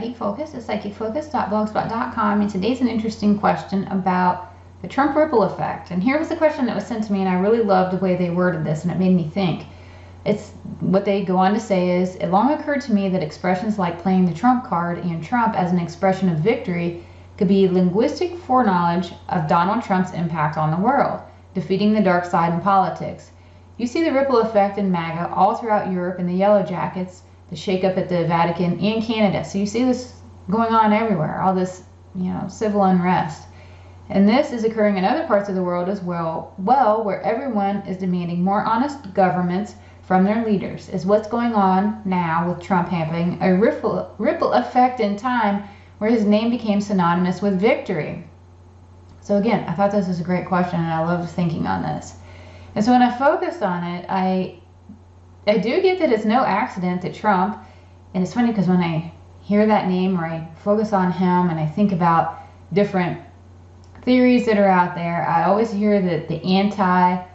Psychic Focus at psychicfocus.blogspot.com, and today's an interesting question about the Trump ripple effect. And here was the question that was sent to me, and I really loved the way they worded this, and it made me think. It's what they go on to say is, it long occurred to me that expressions like playing the Trump card and Trump as an expression of victory could be linguistic foreknowledge of Donald Trump's impact on the world, defeating the dark side in politics. You see the ripple effect in MAGA all throughout Europe and the Yellow Jackets, the shakeup at the Vatican and Canada. So you see this going on everywhere, all this, civil unrest. And this is occurring in other parts of the world as well, where everyone is demanding more honest governments from their leaders. Is what's going on now with Trump having a ripple effect in time where his name became synonymous with victory. So again, I thought this was a great question, and I loved thinking on this. And so when I focused on it, I do get that it's no accident that Trump, and it's funny because when I hear that name or I focus on him and I think about different theories that are out there, I always hear that the anti-PTW,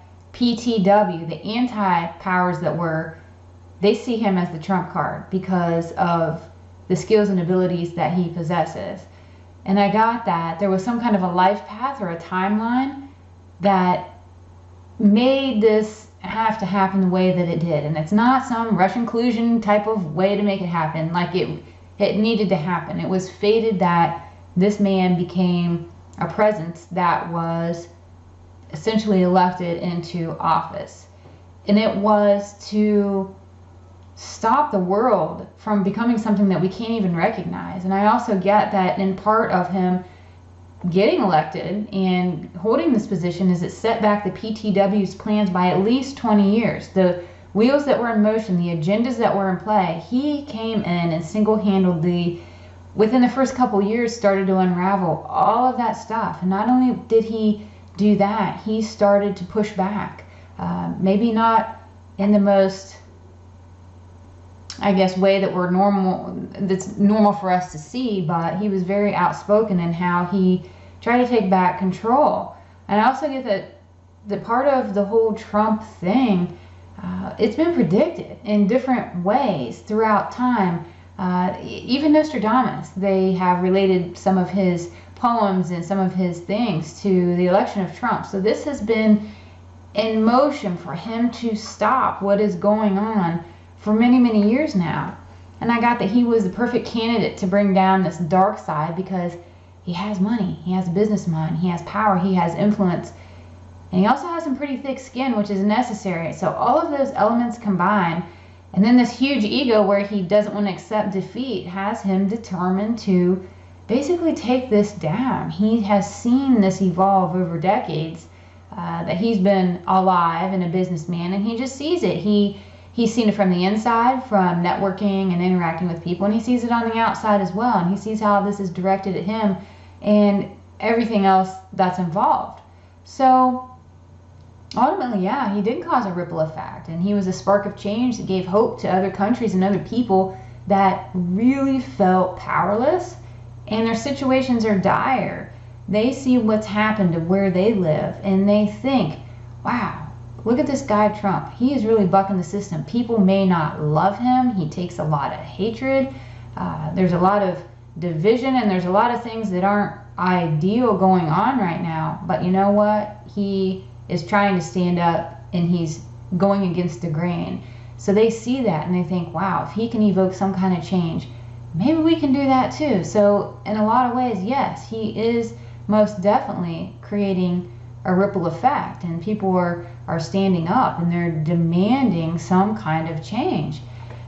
the anti-powers that were, they see him as the Trump card because of the skills and abilities that he possesses. And I got that there was some kind of a life path or a timeline that made this have to happen the way that it did. And it's not some Russian collusion type of way to make it happen. Like it needed to happen. It was fated that this man became a presence that was essentially elected into office. And it was to stop the world from becoming something that we can't even recognize. And I also get that in part of him getting elected and holding this position is it set back the PTW's plans by at least 20 years. The wheels that were in motion, the agendas that were in play, he came in and single-handedly, within the first couple years, started to unravel all of that stuff. And not only did he do that, he started to push back. Maybe not in the most, I guess, way that that's normal for us to see, but he was very outspoken in how he tried to take back control. And I also get that the part of the whole Trump thing, it's been predicted in different ways throughout time. Even Nostradamus, they have related some of his poems and some of his things to the election of Trump. So this has been in motion for him to stop what is going on for many, many years now. And I got that he was the perfect candidate to bring down this dark side because he has money, he has a business mind, he has power, he has influence, and he also has some pretty thick skin, which is necessary. So all of those elements combined, and then this huge ego where he doesn't want to accept defeat, has him determined to basically take this down. He has seen this evolve over decades, that he's been alive and a businessman, and he just sees it. He's seen it from the inside, from networking and interacting with people, and he sees it on the outside as well, and he sees how this is directed at him and everything else that's involved. So ultimately, yeah, he did cause a ripple effect, and he was a spark of change that gave hope to other countries and other people that really felt powerless, and their situations are dire. They see what's happened to where they live, and they think, wow, look at this guy Trump. He is really bucking the system. People may not love him. He takes a lot of hatred. There's a lot of division, and there's a lot of things that aren't ideal going on right now. But you know what? He is trying to stand up, and he's going against the grain. So they see that, and they think, wow, if he can evoke some kind of change, maybe we can do that too. So in a lot of ways, yes, he is most definitely creating a ripple effect, and people are standing up and they're demanding some kind of change.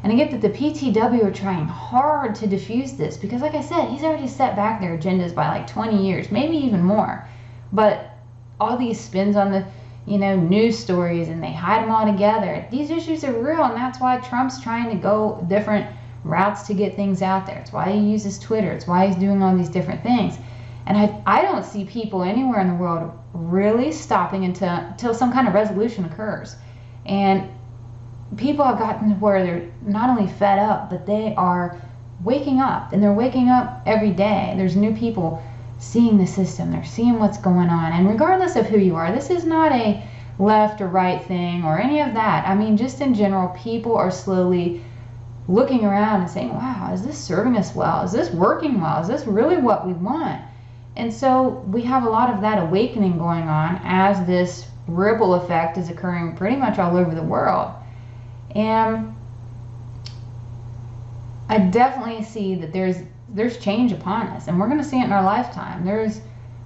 And I get that the PTW are trying hard to diffuse this because, like I said, he's already set back their agendas by like 20 years, maybe even more. But all these spins on the news stories, and they hide them all together. These issues are real, and that's why Trump's trying to go different routes to get things out there. It's why he uses Twitter. It's why he's doing all these different things. And I don't see people anywhere in the world really stopping until some kind of resolution occurs. And people have gotten to where they're not only fed up, but they are waking up, and they're waking up every day. There's new people seeing the system. They're seeing what's going on. And regardless of who you are, this is not a left or right thing or any of that. I mean, just in general, people are slowly looking around and saying, wow, is this serving us well? Is this working well? Is this really what we want? And so we have a lot of that awakening going on as this ripple effect is occurring pretty much all over the world. And I definitely see that there's change upon us, and we're going to see it in our lifetime. There's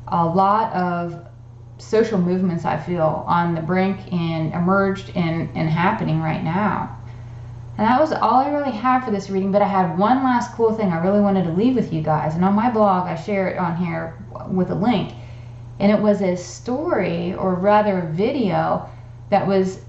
a lot of social movements, I feel, on the brink and emerged and happening right now. And that was all I really had for this reading, but I had one last cool thing I really wanted to leave with you guys. And on my blog, I share it on here with a link. And it was a story, or rather a video, that was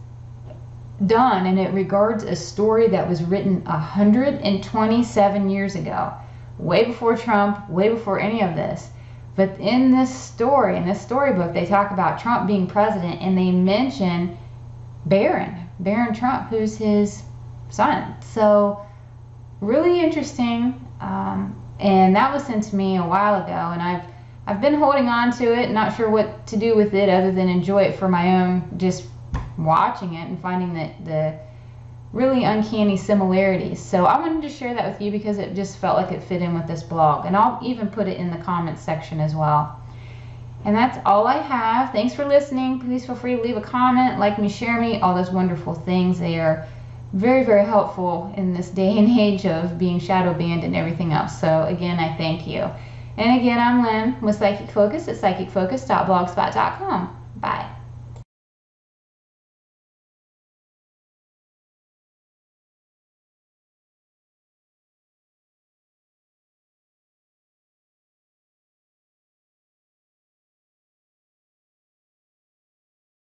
done, and it regards a story that was written 127 years ago, way before Trump, way before any of this. But in this story, in this storybook, they talk about Trump being president, and they mention Barron Trump, who's his son. So really interesting, and that was sent to me a while ago, and I've been holding on to it, not sure what to do with it other than enjoy it for my own, just watching it and finding the really uncanny similarities. So I wanted to share that with you because it just felt like it fit in with this blog, and I'll even put it in the comments section as well. And that's all I have. Thanks for listening. Please feel free to leave a comment, like me, share me, all those wonderful things. They are very, very helpful in this day and age of being shadow banned and everything else. So again, I thank you. And again, I'm Lynn with Psychic Focus at psychicfocus.blogspot.com. Bye.